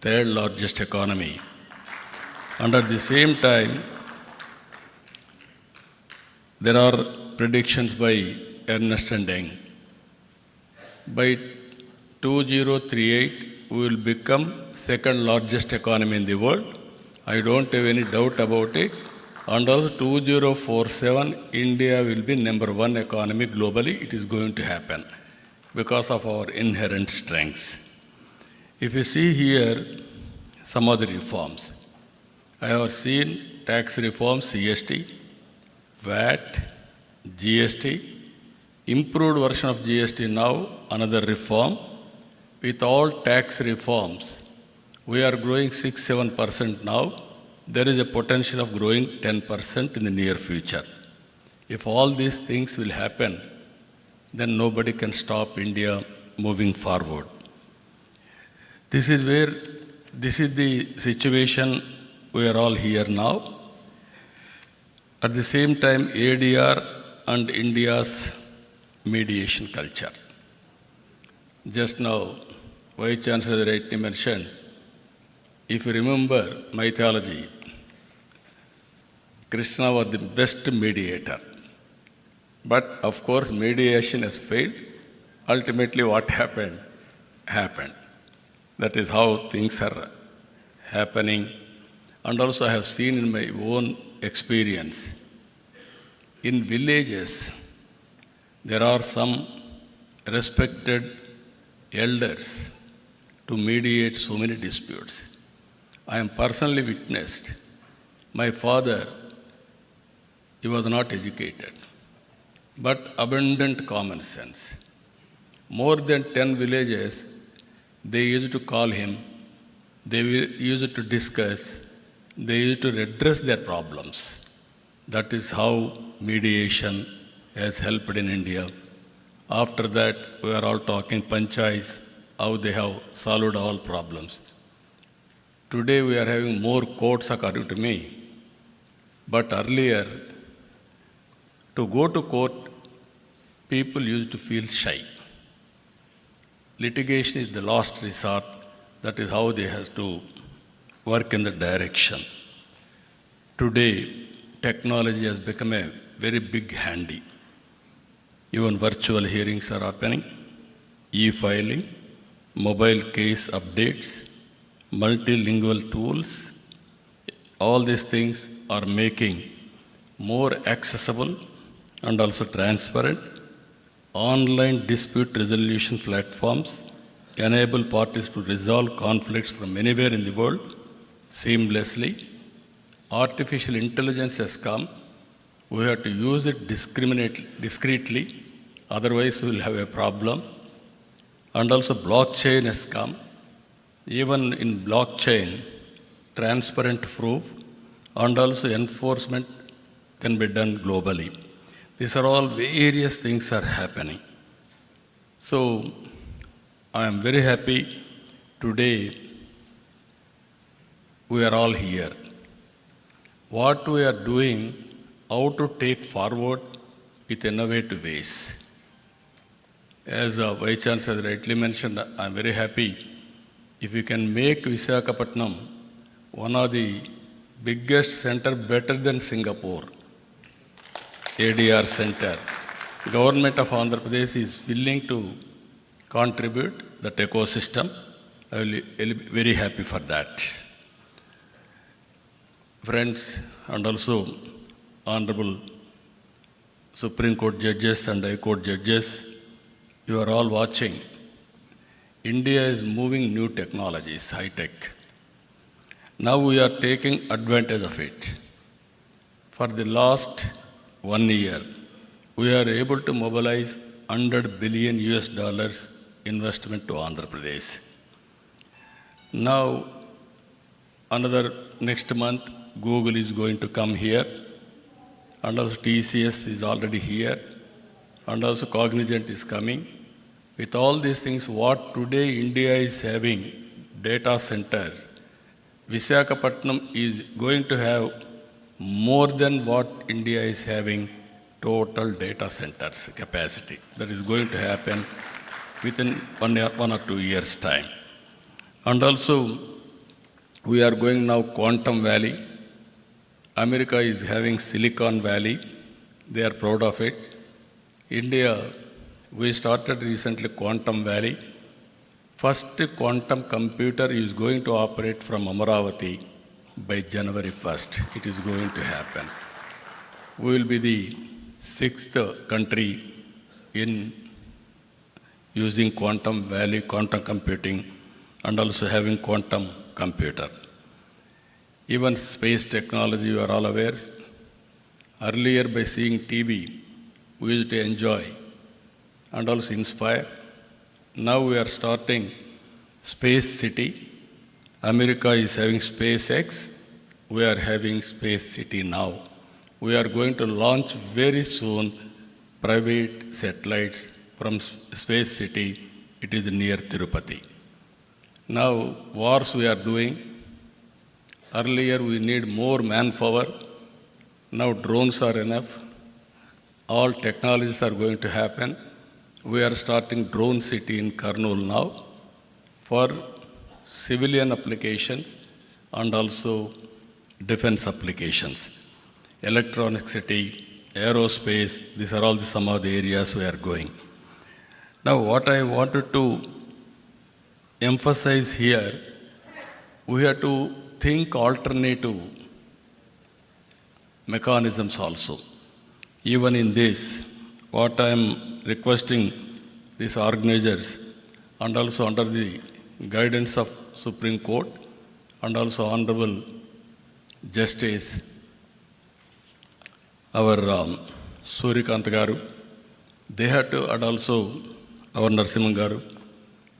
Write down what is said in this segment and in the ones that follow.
third largest economy. And at the same time, there are predictions by Ernst & Young. By 2038, we will become second largest economy in the world. I don't have any doubt about it. And also 2047, India will be number one economy globally. It is going to happen because of our inherent strengths. If you see here some of the reforms, I have seen tax reforms, CST, VAT, GST, improved version of GST now, another reform. With all tax reforms, we are growing 6-7% now. There is a potential of growing 10% in the near future. If all these things will happen, then nobody can stop India moving forward. This is the situation we are all here now. At the same time, ADR and India's mediation culture. Just now, Vice Chancellor rightly mentioned, if you remember mythology, Krishna was the best mediator. But of course, mediation has failed. Ultimately, what happened? Happened. That is how things are happening. And also, I have seen in my own experience, in villages, there are some respected elders to mediate so many disputes. I am personally witnessed. My father, he was not educated, but abundant common sense. More than 10 villages, they used to call him, they used to discuss, they used to address their problems. That is how mediation has helped in India. After that, we are all talking panchayats, how they have solved all problems. Today, we are having more courts, according to me. But earlier, to go to court, people used to feel shy. Litigation is the last resort. That is how they have to work in the direction. Today, technology has become a very big handy. Even virtual hearings are happening, e-filing, mobile case updates, multilingual tools. All these things are making more accessible and also transparent. Online dispute resolution platforms enable parties to resolve conflicts from anywhere in the world seamlessly. Artificial intelligence has come. We have to use it discreetly, otherwise we will have a problem. And also blockchain has come. Even in blockchain, transparent proof and also enforcement can be done globally. These are all various things are happening. So I am very happy today we are all here. What we are doing, how to take forward with innovative ways. As Vice Chancellor rightly mentioned, I am very happy if we can make Visakhapatnam one of the biggest center better than Singapore, ADR center. Government of Andhra Pradesh is willing to contribute that ecosystem. I will be very happy for that. Friends, and also Honorable Supreme Court judges and High Court judges, you are all watching. India is moving new technologies, high-tech. Now we are taking advantage of it. For the last 1 year, we are able to mobilize $100 billion investment to Andhra Pradesh. Now, next month, Google is going to come here, and also TCS is already here, and also Cognizant is coming. With all these things, what today India is having, data centers, Visakhapatnam is going to have more than what India is having total data centers capacity. That is going to happen within 1 or 2 years' time. And also, We are going now Quantum Valley. America is having Silicon Valley. They are proud of it. India, we started recently Quantum Valley. First quantum computer is going to operate from Amaravati by January 1st. It is going to happen. We will be the sixth country in using quantum valley, quantum computing, and also having quantum computer. Even space technology, you are all aware. Earlier, by seeing TV, we used to enjoy and also inspire. Now we are starting Space City. America is having SpaceX. We are having Space City now. We are going to launch very soon private satellites from Space City. It is near Tirupati. Now, wars we are doing. Earlier, we need more manpower. Now, drones are enough. All technologies are going to happen. We are starting Drone City in Kurnool now for civilian applications and also defense applications. Electronic city, aerospace, these are all some of the areas we are going. Now, what I wanted to emphasize here, we have to think alternative mechanisms also. Even in this, what I am requesting these organizers and also under the guidance of Supreme Court and also Honorable Justice, our Surikant Garu, they have to, and also our Narasimhan Garu,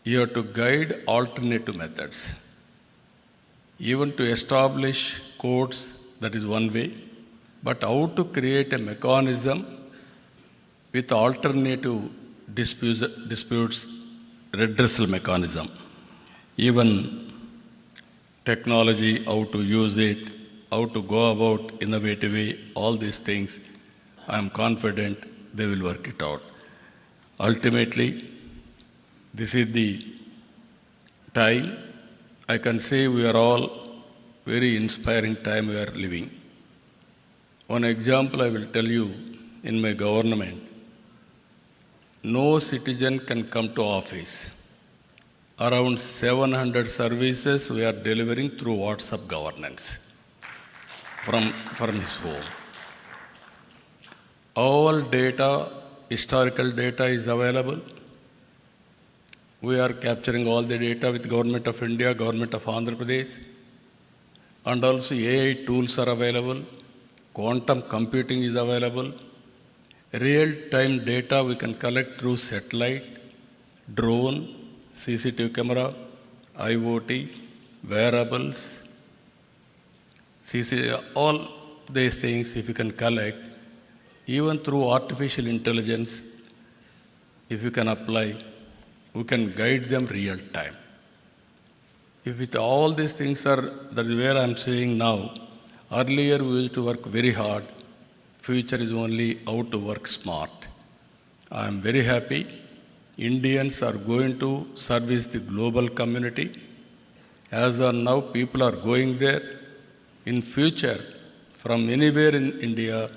you have to guide alternative methods. Even to establish courts, that is one way, but how to create a mechanism with alternative disputes redressal mechanism. Even technology, how to use it, how to go about innovative way, all these things, I am confident they will work it out. Ultimately, this is the time, I can say we are all very inspiring time we are living. One example I will tell you, in my government, no citizen can come to office. Around 700 services we are delivering through WhatsApp governance from his home. All data, historical data is available. We are capturing all the data with Government of India, Government of Andhra Pradesh, and also AI tools are available. Quantum computing is available. Real-time data we can collect through satellite, drone, CCTV camera, IoT, wearables, all these things if you can collect, even through artificial intelligence, if you can apply, we can guide them real time. If with all these things are, that is where I am saying now, earlier we used to work very hard, future is only how to work smart. I am very happy. Indians are going to service the global community. As of now, people are going there. In future, from anywhere in India,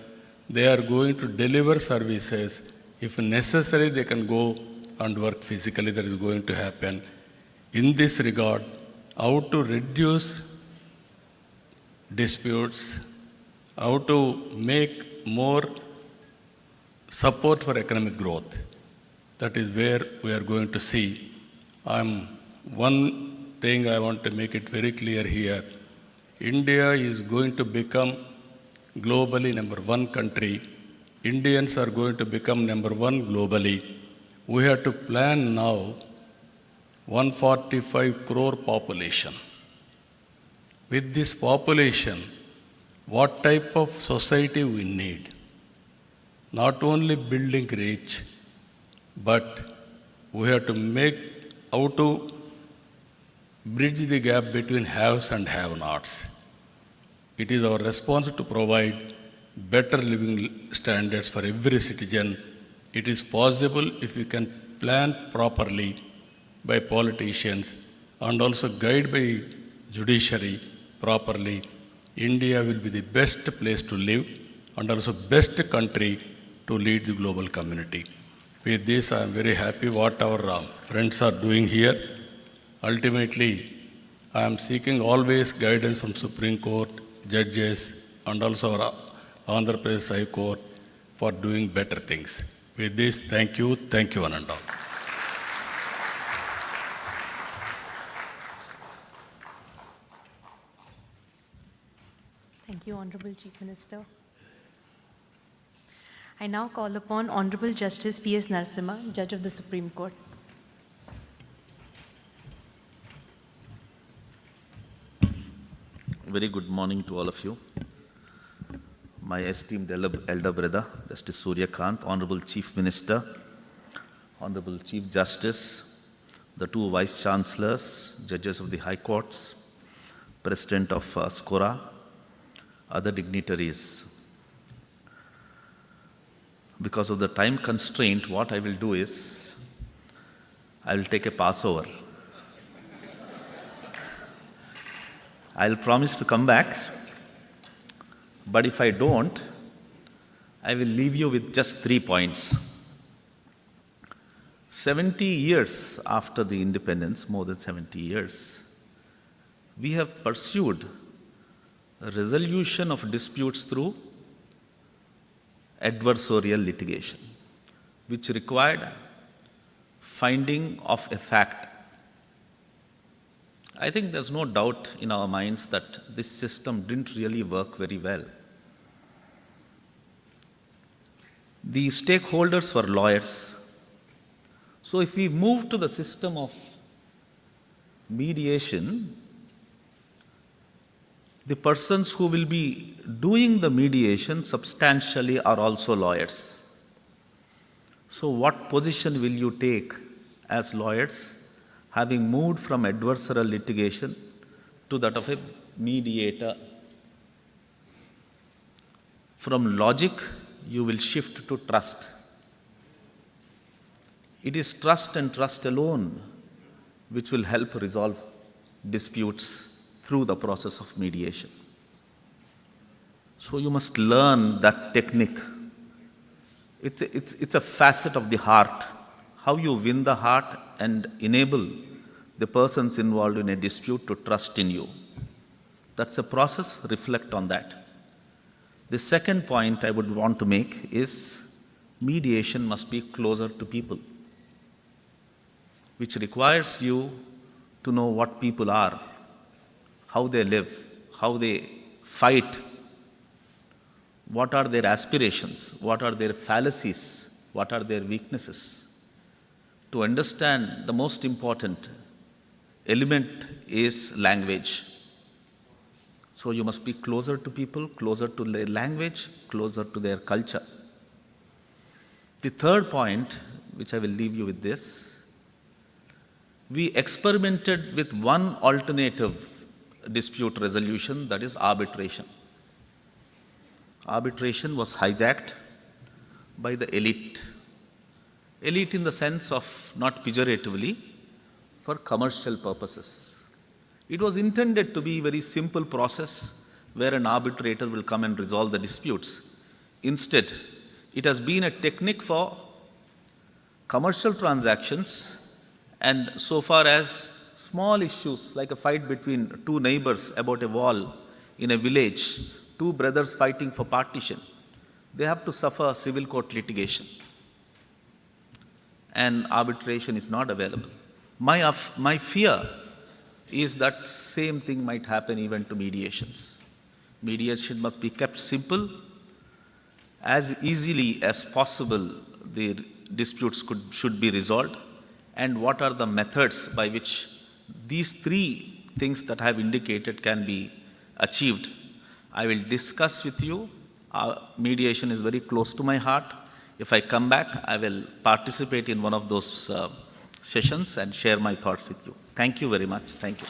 they are going to deliver services. If necessary, they can go and work physically. That is going to happen. In this regard, how to reduce disputes, how to make more support for economic growth. That is where we are going to see. One thing I want to make it very clear here. India is going to become globally number one country. Indians are going to become number one globally. We have to plan now 145 crore population. With this population, what type of society we need? Not only building rich, but we have to make how to bridge the gap between haves and have-nots. It is our responsibility to provide better living standards for every citizen. It is possible if we can plan properly by politicians and also guide by judiciary properly, India will be the best place to live and also best country to lead the global community. With this, I am very happy what our friends are doing here. Ultimately, I am seeking always guidance from Supreme Court, judges, and also our Andhra Pradesh High Court for doing better things. With this, thank you, one and all. Thank you, Honorable Chief Minister. I now call upon Honorable Justice P.S. Narasimha, Judge of the Supreme Court. Very good morning to all of you. My esteemed elder brother, Justice Surya Kant, Honorable Chief Minister, Honorable Chief Justice, the two Vice Chancellors, Judges of the High Courts, President of SCORA, other dignitaries. Because of the time constraint, what I will do is, I will take a passover. I'll promise to come back, but if I don't, I will leave you with just 3 points. 70 years after the independence, more than 70 years, we have pursued a resolution of disputes through adversarial litigation, which required finding of a fact. I think there's no doubt in our minds that this system didn't really work very well. The stakeholders were lawyers. So if we move to the system of mediation, the persons who will be doing the mediation substantially are also lawyers. So what position will you take as lawyers, having moved from adversarial litigation to that of a mediator? From logic, you will shift to trust. It is trust and trust alone which will help resolve disputes through the process of mediation. So you must learn that technique. It's a facet of the heart, how you win the heart and enable the persons involved in a dispute to trust in you. That's a process, reflect on that. The second point I would want to make is mediation must be closer to people, which requires you to know what people are, how they live, how they fight, what are their aspirations, what are their fallacies, what are their weaknesses. To understand, the most important element is language. So you must be closer to people, closer to their language, closer to their culture. The third point, which I will leave you with this, we experimented with one alternative dispute resolution, that is arbitration. Arbitration was hijacked by the elite. Elite in the sense of, not pejoratively, for commercial purposes. It was intended to be a very simple process where an arbitrator will come and resolve the disputes. Instead, it has been a technique for commercial transactions, and so far as small issues like a fight between two neighbors about a wall in a village, two brothers fighting for partition, they have to suffer civil court litigation, and arbitration is not available. My fear is that same thing might happen even to mediations. Mediation must be kept simple. As easily as possible, the disputes should be resolved. And what are the methods by which these three things that I have indicated can be achieved? I will discuss with you. Mediation is very close to my heart. If I come back, I will participate in one of those sessions and share my thoughts with you. Thank you very much. Thank you.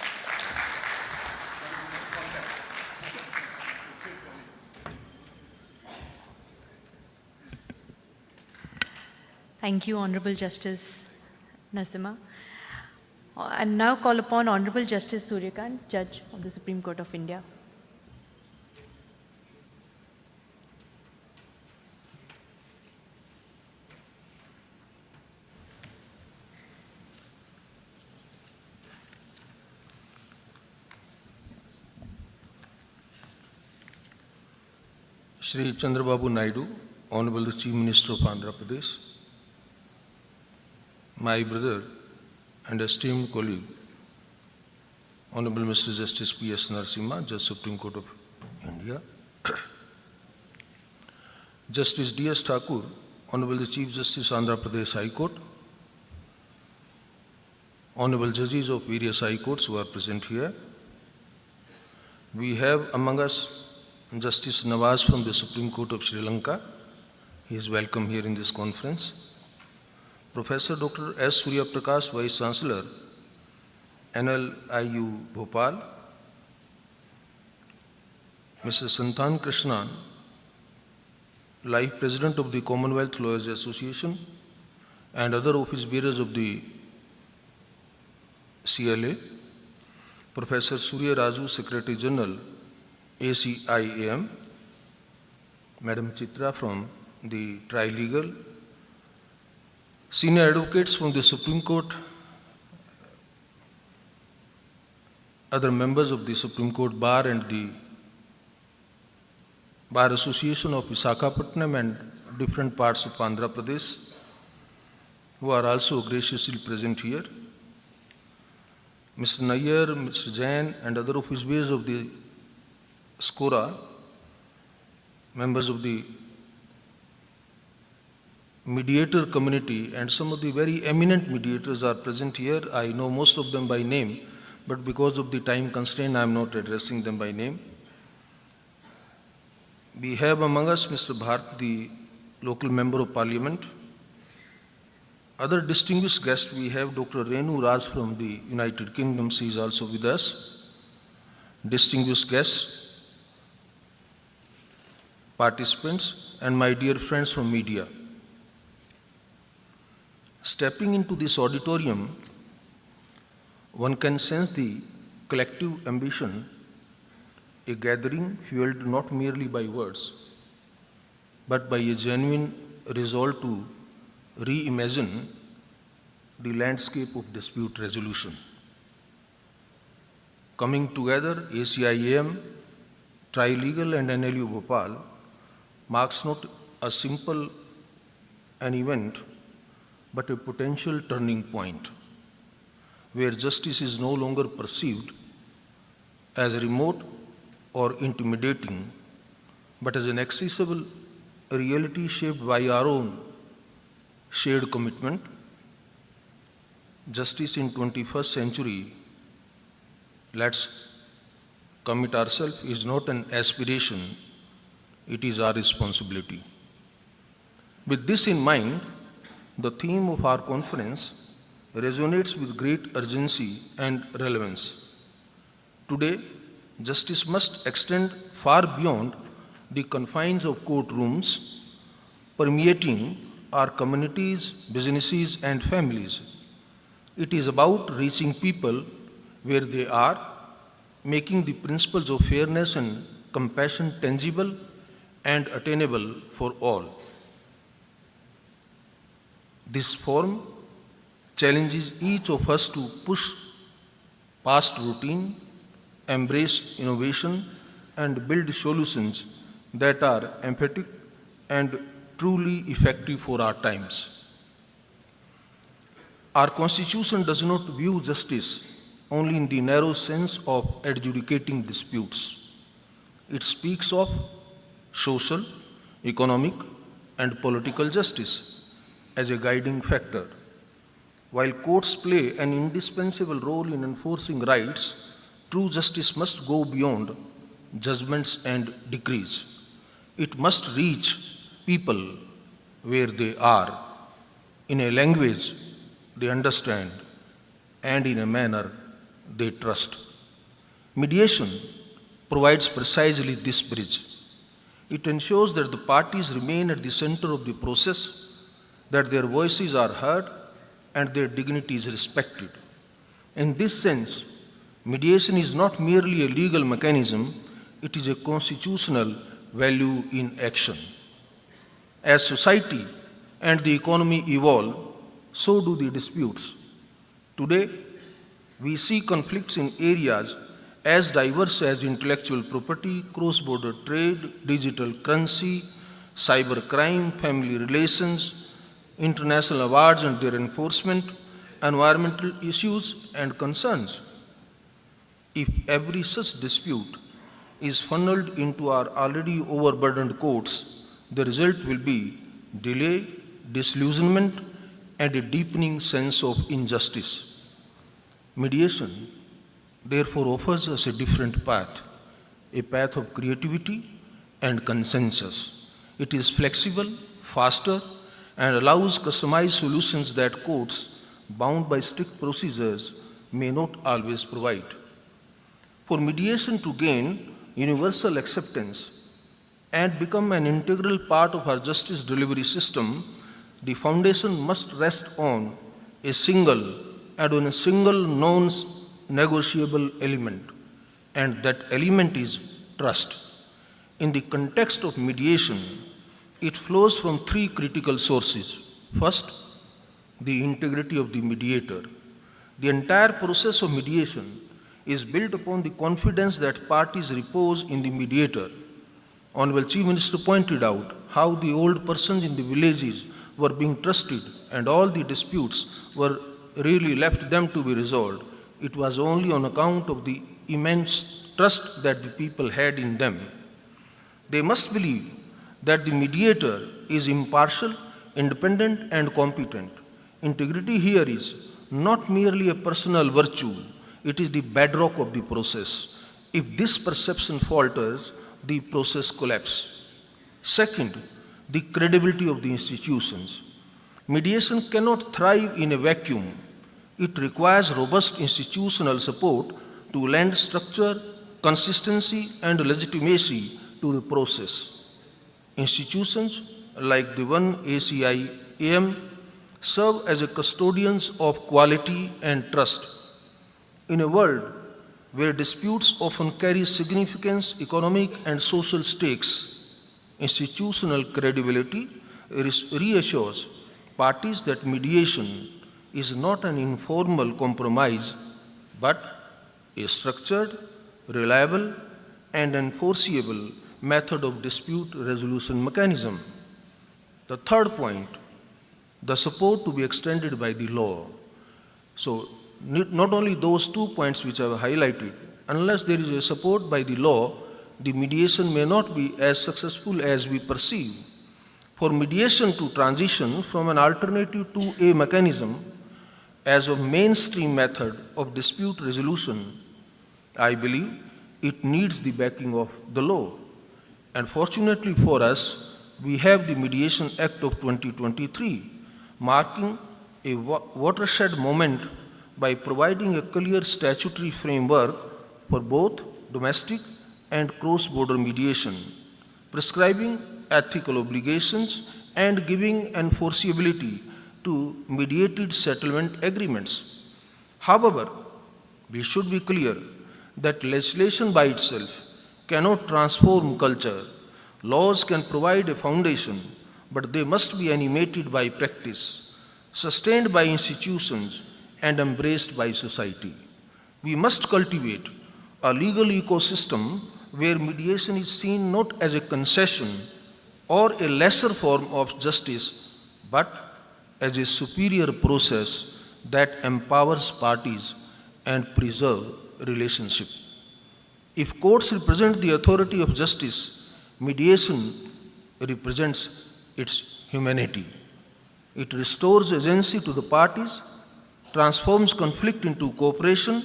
Thank you, Honorable Justice Narasimha. And now call upon Honorable Justice Suryakant, Judge of the Supreme Court of India. Shri Chandrababu Naidu, Honorable Chief Minister of Andhra Pradesh, my brother and esteemed colleague, Honorable Mr. Justice P.S. Narasimha, Judge Supreme Court of India, Justice D.S. Thakur, Honorable the Chief Justice Andhra Pradesh High Court, Honorable Judges of various High Courts who are present here. We have among us Justice Nawaz from the Supreme Court of Sri Lanka. He is welcome here in this conference. Professor Dr. S. Surya Prakash, Vice Chancellor, NLIU Bhopal. Mr. Santan Krishnan, Life President of the Commonwealth Lawyers Association, and other office bearers of the CLA. Professor Surya Raju, Secretary General, ACIAM, Madam Chitra from the Trilegal, senior advocates from the Supreme Court, other members of the Supreme Court Bar and the Bar Association of Visakhapatnam and different parts of Andhra Pradesh, who are also graciously present here. Mr. Nayyar, Mr. Jain, and other office bearers of the SCORA, members of the mediator community, and some of the very eminent mediators are present here. I know most of them by name, but because of the time constraint, I am not addressing them by name. We have among us Mr. Bharat, the local member of parliament. Other distinguished guests, we have Dr. Renu Raj from the United Kingdom. She is also with us. Distinguished guests, participants, and my dear friends from media. Stepping into this auditorium, one can sense the collective ambition, a gathering fueled not merely by words, but by a genuine resolve to reimagine the landscape of dispute resolution. Coming together, ACIAM, Trilegal and NLU Bhopal marks not a simple an event, but a potential turning point where justice is no longer perceived as remote or intimidating, but as an accessible reality shaped by our own shared commitment. Justice in 21st century, let's commit ourselves, is not an aspiration, it is our responsibility. With this in mind, the theme of our conference resonates with great urgency and relevance. Today, justice must extend far beyond the confines of courtrooms, permeating our communities, businesses, and families. It is about reaching people where they are, making the principles of fairness and compassion tangible and attainable for all. This forum challenges each of us to push past routine, embrace innovation, and build solutions that are emphatic and truly effective for our times. Our Constitution does not view justice only in the narrow sense of adjudicating disputes. It speaks of social, economic, and political justice as a guiding factor. While courts play an indispensable role in enforcing rights, true justice must go beyond judgments and decrees. It must reach people where they are, in a language they understand, and in a manner they trust. Mediation provides precisely this bridge. It ensures that the parties remain at the center of the process, that their voices are heard, and their dignity is respected. In this sense, mediation is not merely a legal mechanism, it is a constitutional value in action. As society and the economy evolve, so do the disputes. Today, we see conflicts in areas as diverse as intellectual property, cross-border trade, digital currency, cybercrime, family relations, international awards and their enforcement, environmental issues and concerns. If every such dispute is funneled into our already overburdened courts, the result will be delay, disillusionment, and a deepening sense of injustice. Mediation, therefore, offers us a different path, a path of creativity and consensus. It is flexible, faster, and allows customized solutions that courts, bound by strict procedures, may not always provide. For mediation to gain universal acceptance and become an integral part of our justice delivery system, the foundation must rest on a single non-negotiable element, and that element is trust. In the context of mediation, it flows from three critical sources. First, the integrity of the mediator. The entire process of mediation is built upon the confidence that parties repose in the mediator. Honorable Chief Minister pointed out how the old persons in the villages were being trusted and all the disputes were really left them to be resolved. It was only on account of the immense trust that the people had in them. They must believe that the mediator is impartial, independent, and competent. Integrity here is not merely a personal virtue, it is the bedrock of the process. If this perception falters, the process collapses. Second, the credibility of the institutions. Mediation cannot thrive in a vacuum. It requires robust institutional support to lend structure, consistency, and legitimacy to the process. Institutions like the one ACIAM serve as a custodians of quality and trust. In a world where disputes often carry significant economic and social stakes, institutional credibility reassures parties that mediation is not an informal compromise, but a structured, reliable, and enforceable method of dispute resolution mechanism. The third point, the support to be extended by the law. So, not only those 2 points which I have highlighted, unless there is a support by the law, the mediation may not be as successful as we perceive. For mediation to transition from an alternative to a mechanism as a mainstream method of dispute resolution, I believe it needs the backing of the law. And fortunately for us, we have the Mediation Act of 2023, marking a watershed moment by providing a clear statutory framework for both domestic and cross-border mediation, prescribing ethical obligations and giving enforceability to mediated settlement agreements. However, we should be clear that legislation by itself cannot transform culture. Laws can provide a foundation, but they must be animated by practice, sustained by institutions, and embraced by society. We must cultivate a legal ecosystem where mediation is seen not as a concession or a lesser form of justice, but as a superior process that empowers parties and preserves relationships. If courts represent the authority of justice, mediation represents its humanity. It restores agency to the parties, transforms conflict into cooperation,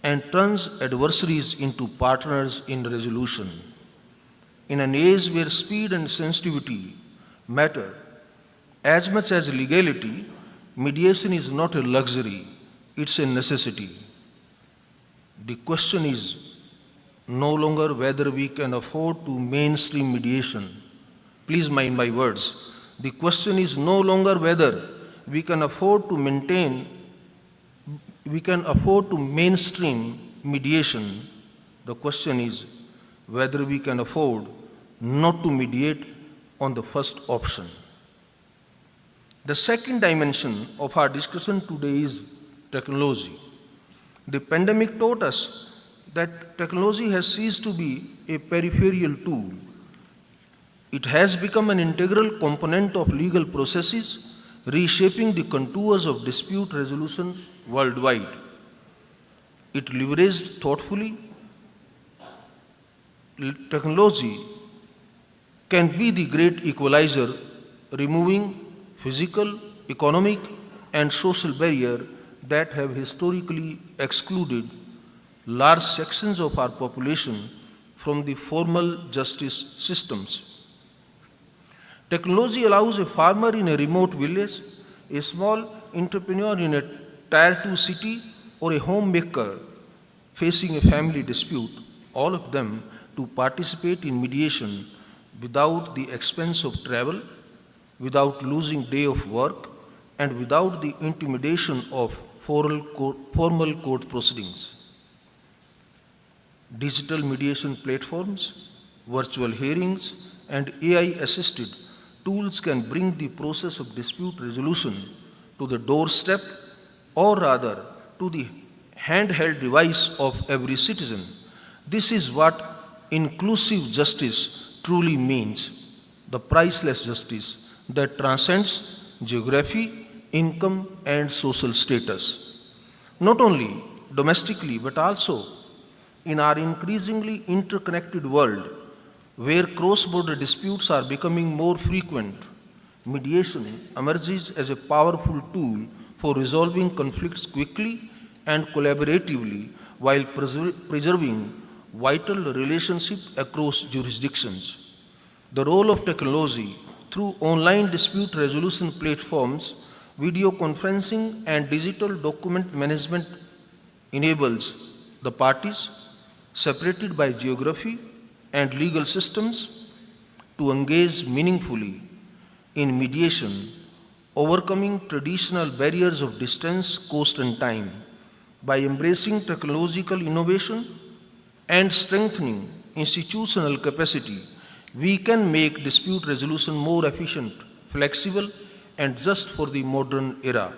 and turns adversaries into partners in resolution. In an age where speed and sensitivity matter as much as legality, mediation is not a luxury, it's a necessity. The question is no longer whether we can afford to mainstream mediation. Please mind my words. The question is no longer whether we can afford to maintain we can afford to mainstream mediation. The question is whether we can afford not to mediate on the first option. The second dimension of our discussion today is technology. The pandemic taught us that technology has ceased to be a peripheral tool. It has become an integral component of legal processes, reshaping the contours of dispute resolution worldwide. It leveraged thoughtfully. Technology can be the great equalizer, removing physical, economic, and social barriers that have historically excluded large sections of our population from the formal justice systems. Technology allows a farmer in a remote village, a small entrepreneur in a Tier 2 city, or a homemaker facing a family dispute, all of them to participate in mediation without the expense of travel, without losing day of work, and without the intimidation of formal court proceedings. Digital mediation platforms, virtual hearings, and AI-assisted tools can bring the process of dispute resolution to the doorstep, or rather to the handheld device of every citizen. This is what inclusive justice truly means, the priceless justice that transcends geography, income, and social status. Not only domestically, but also in our increasingly interconnected world, where cross-border disputes are becoming more frequent, mediation emerges as a powerful tool for resolving conflicts quickly and collaboratively while preserving vital relationships across jurisdictions. The role of technology through online dispute resolution platforms, video conferencing, and digital document management enables the parties, separated by geography and legal systems, to engage meaningfully in mediation, overcoming traditional barriers of distance, cost, and time. By embracing technological innovation and strengthening institutional capacity, we can make dispute resolution more efficient, flexible, and just for the modern era.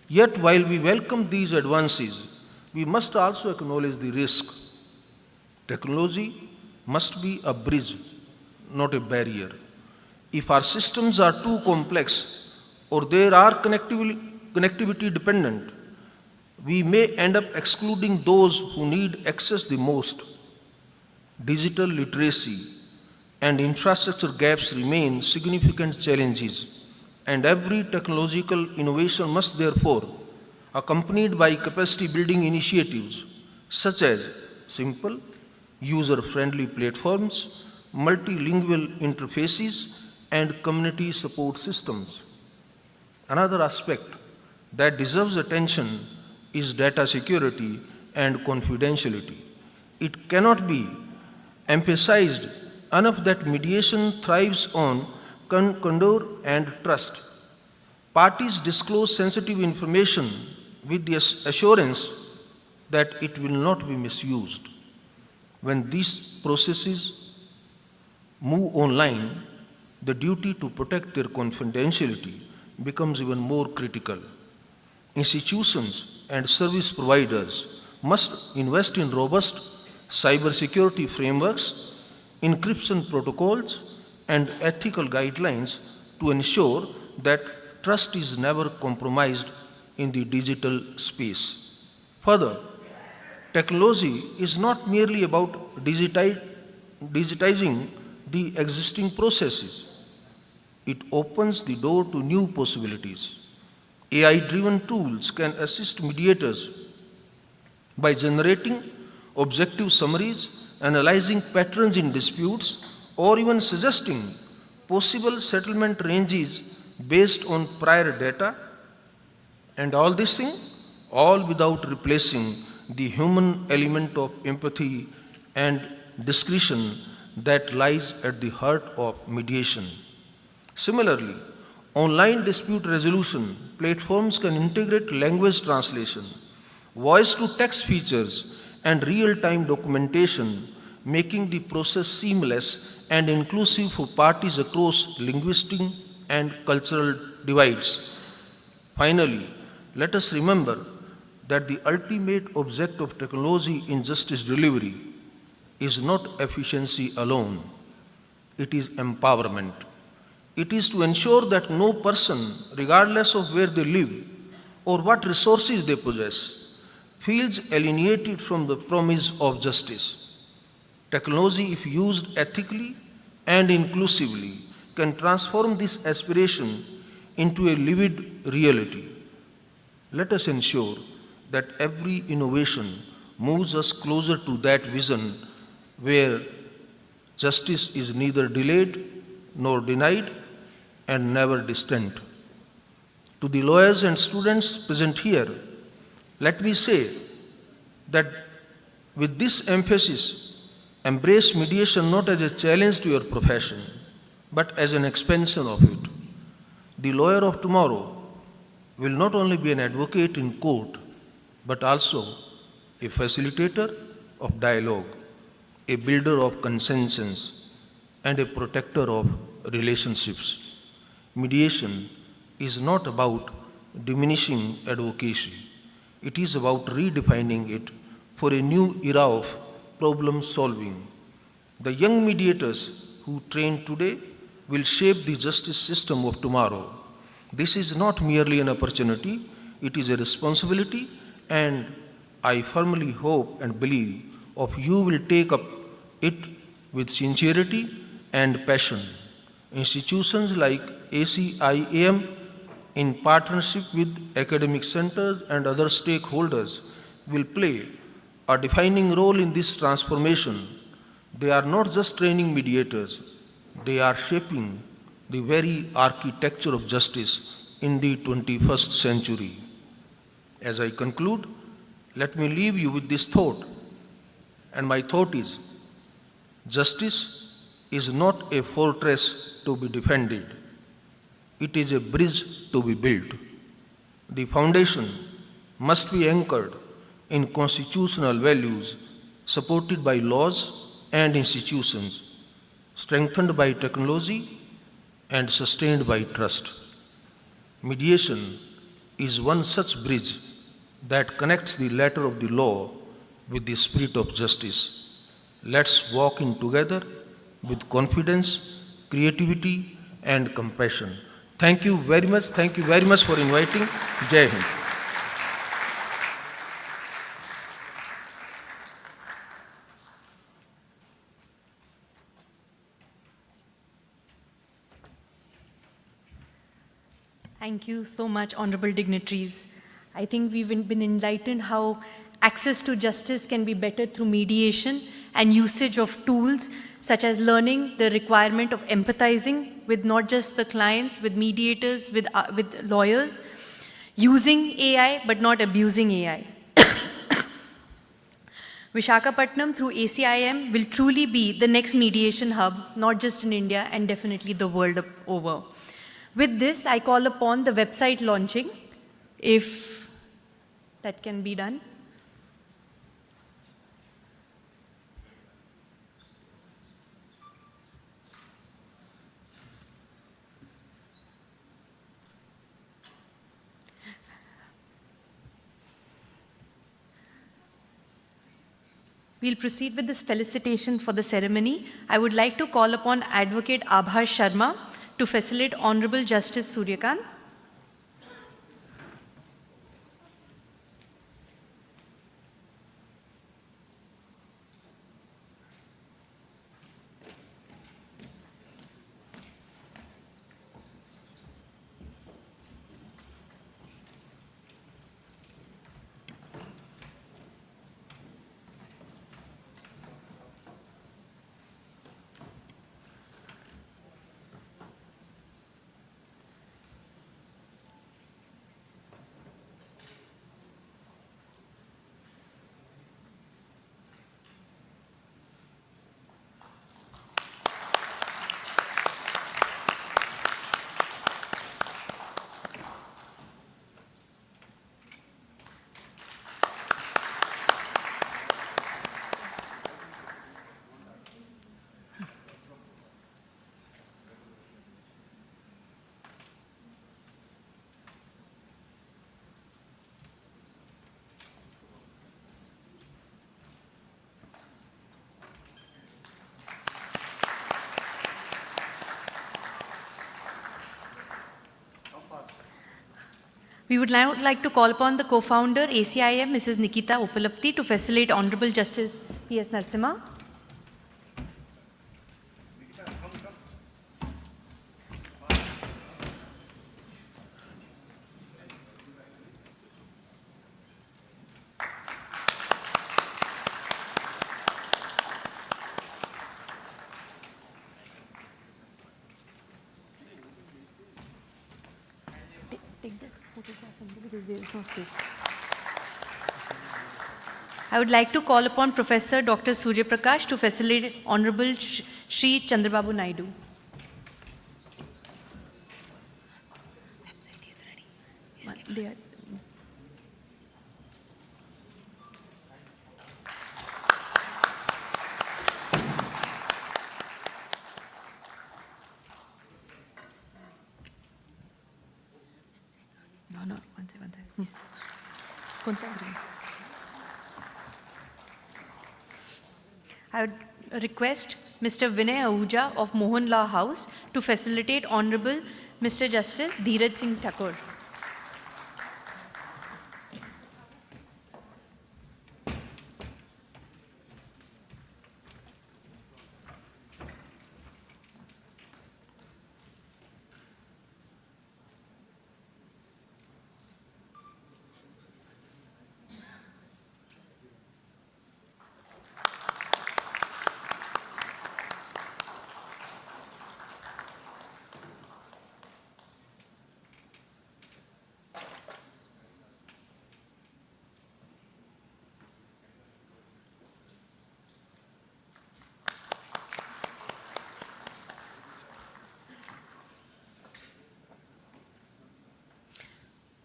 Yet, while we welcome these advances, we must also acknowledge the risk. Technology must be a bridge, not a barrier. If our systems are too complex or they are connectivity dependent, we may end up excluding those who need access the most. Digital literacy and infrastructure gaps remain significant challenges, and every technological innovation must therefore accompanied by capacity building initiatives such as simple, user-friendly platforms, multilingual interfaces, and community support systems. Another aspect that deserves attention is data security and confidentiality. It cannot be emphasized enough that mediation thrives on candor and trust. Parties disclose sensitive information with the assurance that it will not be misused. When these processes move online, the duty to protect their confidentiality becomes even more critical. Institutions and service providers must invest in robust cybersecurity frameworks, encryption protocols, and ethical guidelines to ensure that trust is never compromised in the digital space. Further, technology is not merely about digitizing the existing processes. It opens the door to new possibilities. AI-driven tools can assist mediators by generating objective summaries, analyzing patterns in disputes, or even suggesting possible settlement ranges based on prior data. And all this thing, all without replacing the human element of empathy and discretion that lies at the heart of mediation. Similarly, online dispute resolution platforms can integrate language translation, voice to text features, and real time documentation, making the process seamless and inclusive for parties across linguistic and cultural divides. Finally, let us remember that the ultimate object of technology in justice delivery is not efficiency alone, it is empowerment. It is to ensure that no person, regardless of where they live or what resources they possess, feels alienated from the promise of justice. Technology, if used ethically and inclusively, can transform this aspiration into a lived reality. Let us ensure that every innovation moves us closer to that vision where justice is neither delayed nor denied and never distant. To the lawyers and students present here, let me say that with this emphasis, embrace mediation not as a challenge to your profession, but as an expansion of it. The lawyer of tomorrow will not only be an advocate in court, but also a facilitator of dialogue, a builder of consensus, and a protector of relationships. Mediation is not about diminishing advocacy, it is about redefining it for a new era of problem solving. The young mediators who train today will shape the justice system of tomorrow. This is not merely an opportunity, it is a responsibility, and I firmly hope and believe of you will take up it with sincerity and passion. Institutions like ACIAM, in partnership with academic centers and other stakeholders, will play a defining role in this transformation. They are not just training mediators, they are shaping the very architecture of justice in the 21st century. As I conclude, let me leave you with this thought. And my thought is, justice is not a fortress to be defended, it is a bridge to be built. The foundation must be anchored in constitutional values, supported by laws and institutions, strengthened by technology, and sustained by trust. Mediation is one such bridge that connects the letter of the law with the spirit of justice. Let's walk in together with confidence, creativity, and compassion. Thank you very much. Thank you very much for inviting. Jai Hind. Thank you so much, honorable dignitaries. I think we've been enlightened how access to justice can be better through mediation and usage of tools such as learning the requirement of empathizing with not just the clients, with mediators, with lawyers, using AI but not abusing AI. Vishakhapatnam through ACIM will truly be the next mediation hub, not just in India and definitely the world over. With this, I call upon the website launching, if that can be done. We'll proceed with this felicitation for the ceremony. I would like to call upon Advocate Abha Sharma to facilitate Honorable Justice Suryakant. We would now like to call upon the co-founder, ACIM, Mrs. Nikita Uppalapthi, to facilitate Honorable Justice P.S. Narasimha. Take this photograph because there is no space. I would like to call upon Professor Dr. Surya Prakash to facilitate Honorable Shri Chandrababu Naidu. Website is ready. They are. No, one second. Concentrate. I would request Mr. Vinay Ahuja of Mohan Law House to facilitate Honorable Mr. Justice Dheeraj Singh Thakur.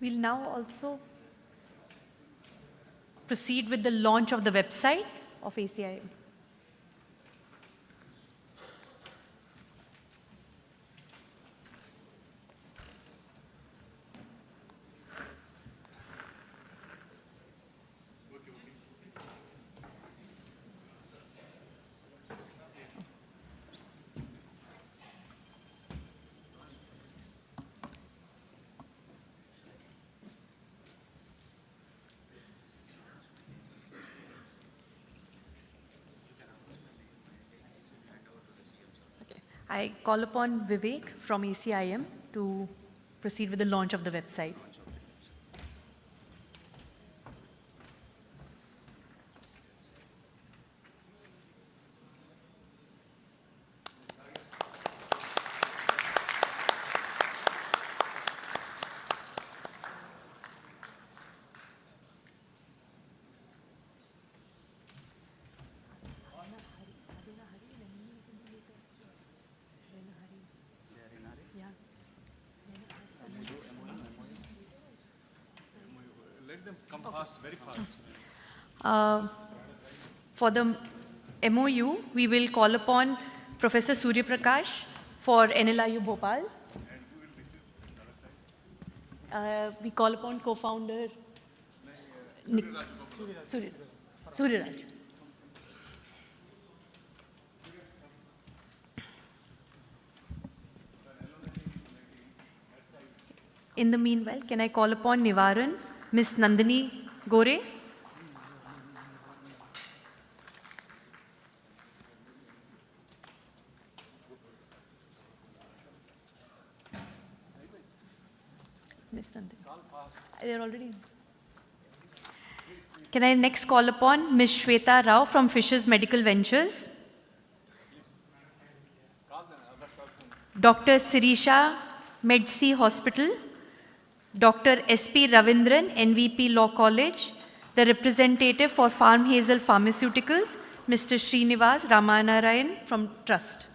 We'll now also proceed with the launch of the website of ACIM. I call upon Vivek from ACIM to proceed with the launch of the website. Very fast. For the MOU, we will call upon Professor Surya Prakash for NLIU Bhopal. We call upon co-founder Surya Raj. In the meanwhile, can I call upon Nivaran, Ms. Nandini Gore? Ms. Nandini. They're already. Can I next call upon Ms. Shweta Rao from Fisher's Medical Ventures? Dr. Sirisha Medsi Hospital. Dr. S.P. Ravindran, NVP Law College, the representative for Farm Hazel Pharmaceuticals, Mr. Srinivas Ramanarayan from Trust.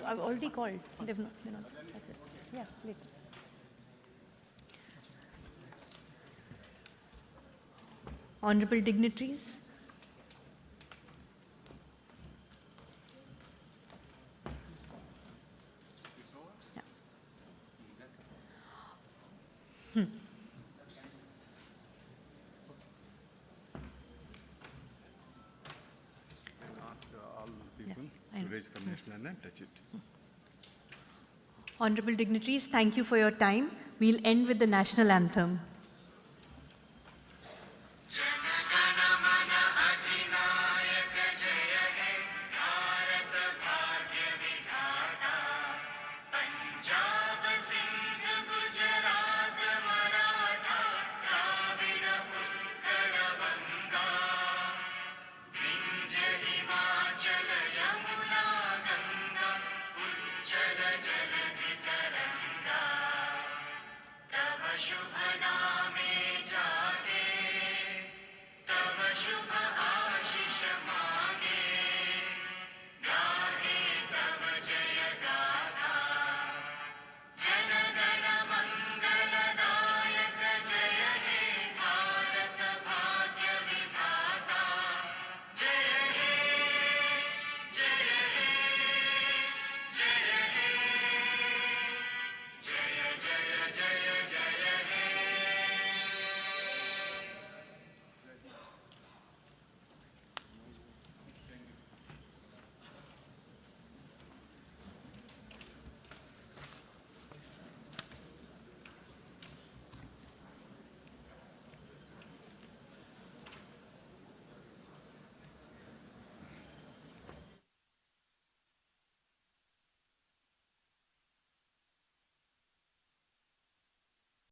I've already called. They're not. That's it. Yeah, later. Honorable dignitaries. Yeah. Ask all people I know. to raise from national and touch it. Honorable dignitaries, thank you for your time. We'll end with the national anthem.